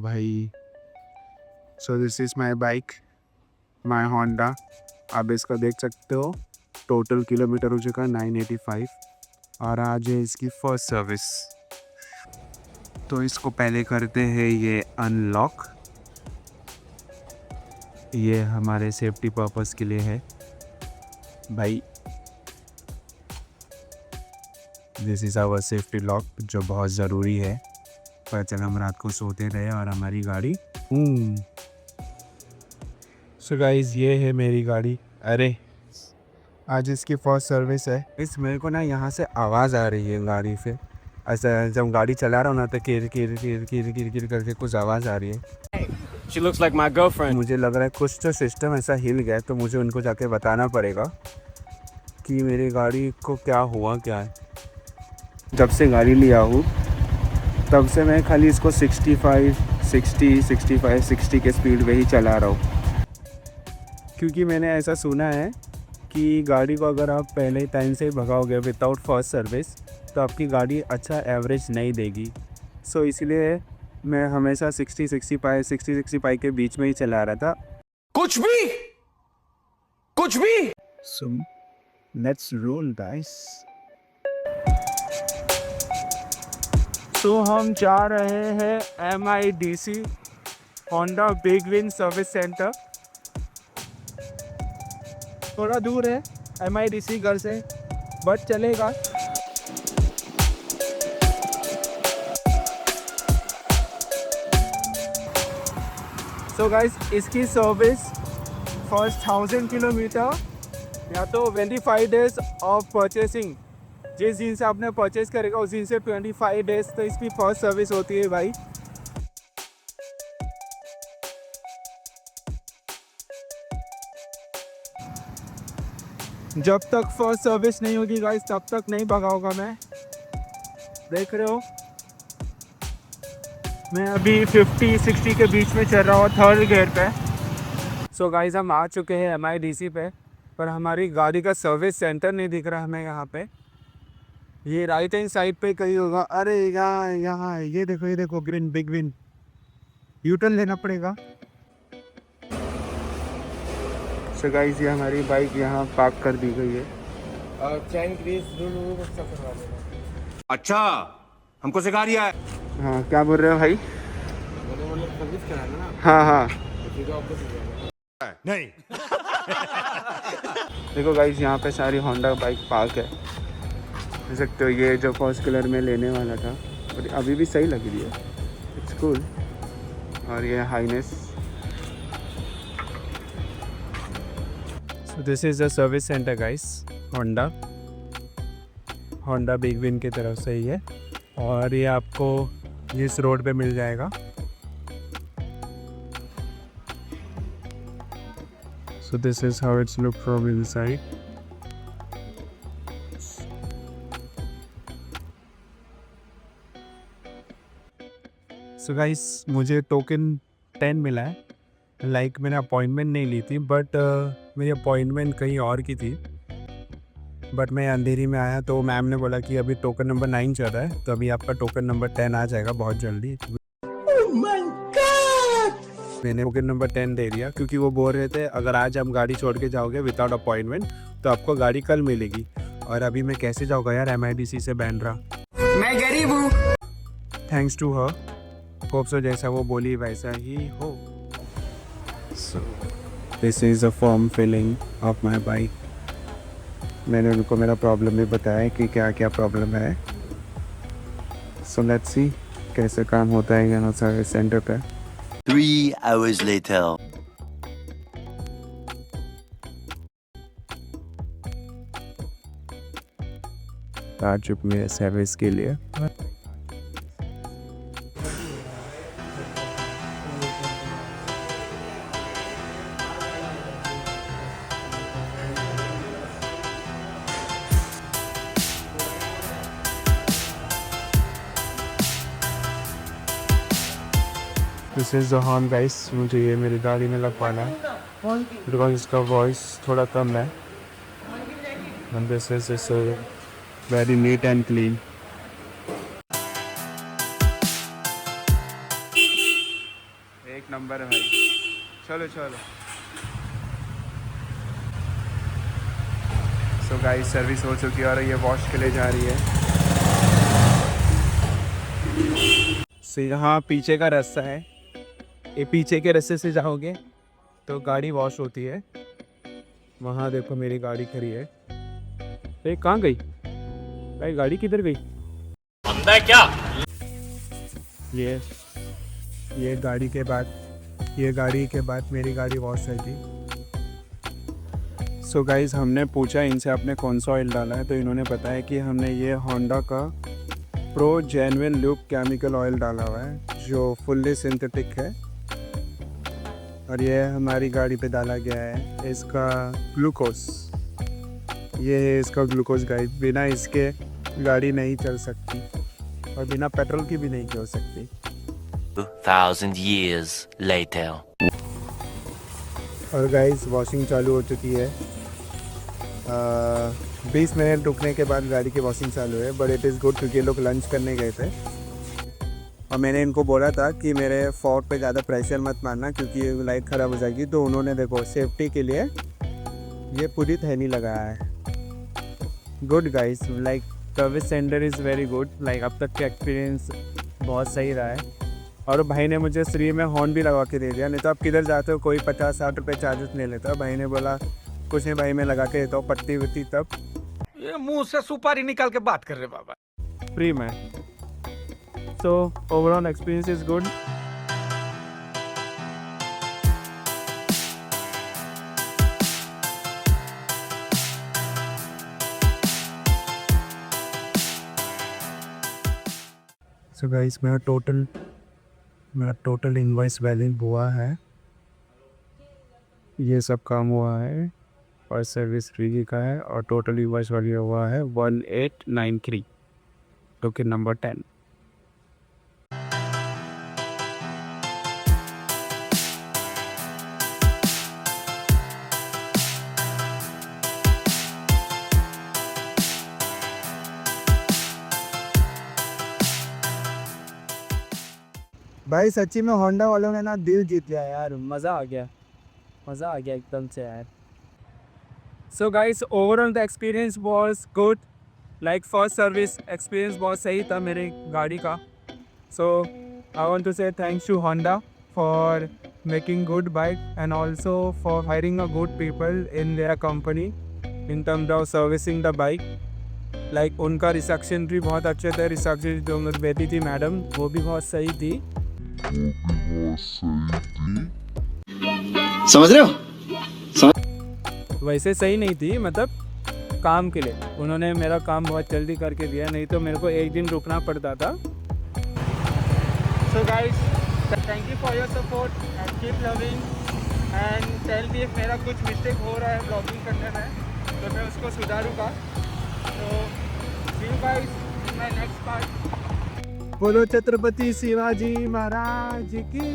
भाई, सो this is my bike, my Honda. आप इसका देख सकते हो, टोटल किलोमीटर हो चुका है 985 और आज है इसकी फर्स्ट सर्विस। तो इसको पहले करते हैं ये अनलॉक। ये हमारे सेफ्टी पर्पस के लिए है भाई। This is our safety lock जो बहुत ज़रूरी है, पर चल हम रात को सोते रहे और हमारी गाड़ी सो गाइस, ये है मेरी गाड़ी। अरे आज इसकी फर्स्ट सर्विस है। इस मेरे को ना यहाँ से आवाज़ आ रही है गाड़ी से। ऐसा जब गाड़ी चला रहा हूँ ना तो किर किर किर किर किर किर करके कुछ आवाज़ आ रही है। She looks like my girlfriend. मुझे लग रहा है कुछ तो सिस्टम ऐसा हिल गया है, तो मुझे उनको जाके बताना पड़ेगा कि मेरी गाड़ी को क्या हुआ क्या है। जब से गाड़ी लिया हूँ तब से मैं खाली इसको 65, 60, 65, 60 के स्पीड में ही चला रहा हूँ, क्योंकि मैंने ऐसा सुना है कि गाड़ी को अगर आप पहले टाइम से भगाओगे विदाउट फर्स्ट सर्विस तो आपकी गाड़ी अच्छा एवरेज नहीं देगी। सो इसलिए मैं हमेशा 60, 65 के बीच में ही चला रहा था। कुछ भी सो लेट्स रोल गाइस। तो हम जा रहे हैं MIDC Honda Big win service centre. थोड़ा दूर है MIDC घर से, बट चलेगा। सो गाइस, इसकी सर्विस फर्स्ट 1000 किलोमीटर या तो 25 डेज ऑफ परचेसिंग, जिस दिन से आपने परचेस करेगा उस दिन से 25 डेज तो इसकी फर्स्ट सर्विस होती है भाई। जब तक फर्स्ट सर्विस नहीं होगी गाइस तब तक नहीं भगाऊंगा मैं। देख रहे हो मैं अभी 50, 60 के बीच में चल रहा हूँ थर्ड गियर पे। सो गाइस, हम आ चुके हैं MIDC पे, पर हमारी गाड़ी का सर्विस सेंटर नहीं दिख रहा हमें यहाँ पे। ये राइट हैंड साइड पे कहीं होगा। अरे यहाँ ये देखो green big win. U turn लेना पड़ेगा। सो गाइस, ये हमारी बाइक यहाँ पार्क कर दी गई है। अच्छा, हमको सिखा रिया है। हाँ, क्या बोल रहे हो भाई? सर्विस कराना ना, हाँ हाँ, नहीं। देखो गाइस, यहाँ पे सारी होंडा बाइक पार्क है, देख सकते हो। ये जो फर्स्ट कलर में लेने वाला था और अभी भी सही लग रही है, इट्स कूल। और ये highness. So this is the service centre guys, Honda Big Wing की तरफ से ही है और ये आपको इस रोड पे मिल जाएगा। So this is how it's look from inside. So guys, मुझे टोकन 10 मिला है। लाइक मैंने अपॉइंटमेंट नहीं ली थी, बट मेरी अपॉइंटमेंट कहीं और की थी, बट मैं अंधेरी में आया तो मैम ने बोला कि अभी टोकन नंबर 9 चल रहा है, तो अभी आपका टोकन नंबर 10 आ जाएगा बहुत जल्दी। मैंने टोकन नंबर 10 दे दिया, क्योंकि वो बोल रहे थे अगर आज हम गाड़ी छोड़ के जाओगे विदाउट अपॉइंटमेंट तो आपको गाड़ी कल मिलेगी। और अभी मैं कैसे जाऊँगा यार MIDC से बैंड्रा? मैं गरीब हूँ। Thanks to her, hope so जैसा वो बोली वैसा ही हो। So this is a form filling of my bike. मैंने उनको मेरा प्रॉब्लम भी बताया कि क्या क्या प्रॉब्लम है। सो लेट्स सी कैसे काम होता है यहाँ सर्विस सेंटर पे। 3 hours later. आ चुकी है सर्विस के लिए। This is the horn guys, मुझे ये मेरी गाड़ी में लगवाना है बिकॉज इसका वॉइस थोड़ा कम है। And this is very neat and clean. Number है भाई। चलो चलो। सो गाइस सर्विस हो चुकी है और ये वॉश के लिए जा रही है। सो यहाँ पीछे का रास्ता है, ये पीछे के रास्ते से जाओगे तो गाड़ी वॉश होती है। वहाँ देखो मेरी गाड़ी खड़ी है। ये कहाँ गई भाई, गाड़ी किधर गई? अंधा क्या? ये गाड़ी के बाद मेरी गाड़ी वॉश है थी। सो गाइस हमने पूछा इनसे आपने कौन सा ऑयल डाला है, तो इन्होंने बताया कि हमने ये होंडा का pro genuine loop chemical oil डाला हुआ है जो फुल्ली सिंथेटिक है, और ये हमारी गाड़ी पे डाला गया है इसका ग्लूकोज। ये है इसका ग्लूकोज गाइस, बिना इसके गाड़ी नहीं चल सकती और बिना पेट्रोल की भी नहीं चल सकती। 2,000 years later. और गाइस वॉशिंग चालू हो चुकी है। 20 मिनट रुकने के बाद गाड़ी की वॉशिंग चालू है, बट इट इज़ गुड क्योंकि ये लोग लंच करने गए थे और मैंने इनको बोला था कि मेरे फोर्ड पे ज़्यादा प्रेशर मत मारना क्योंकि लाइट ख़राब हो जाएगी, तो उन्होंने देखो सेफ्टी के लिए ये पूरी थैली लगाया है। Good guys, like service centre is very good, like अब तक का एक्सपीरियंस बहुत सही रहा है। और भाई ने मुझे फ्री में हॉर्न भी लगा के दे दिया, नहीं तो आप किधर जाते हो कोई 50-60 रुपये चार्जेस ले लेता है। भाई ने बोला कुछ नहीं भाई मैं लगा के देता हूँ पट्टी वट्टी, तब ये मुंह से सुपारी निकाल के बात कर रहे बाबा। फ्री में। So overall experience is good. So guys मेरा टोटल इनवॉइस वैलिड हुआ है, ये सब काम हुआ है और सर्विस फ्री का है और टोटल इनवॉइस वैल्यू हुआ है 1893, टोकन नंबर 10। भाई सच्ची में होंडा वालों ने ना दिल जीत लिया यार, मज़ा आ गया एकदम से यार। So guys overall the experience was good, like first service experience बहुत सही था मेरी गाड़ी का। So I want to say thanks to Honda for making good bike and also for hiring a good people in their company in terms of servicing the bike. Like उनका reception भी बहुत अच्छे थे, रिसेप्शन जो मेरी बेटी थी madam वो भी बहुत सही थी। समझ रहे हो? वैसे सही नहीं थी, मतलब काम के लिए उन्होंने मेरा काम बहुत जल्दी करके दिया, नहीं तो मेरे को एक दिन रुकना पड़ता था। So guys thank you for your support and keep loving and tell me if मेरा कुछ मिस्टेक हो रहा है ब्लॉगिंग करने में तो मैं उसको सुधारूंगा। तो see you guys in my next part. बोलो छत्रपति शिवाजी महाराज की।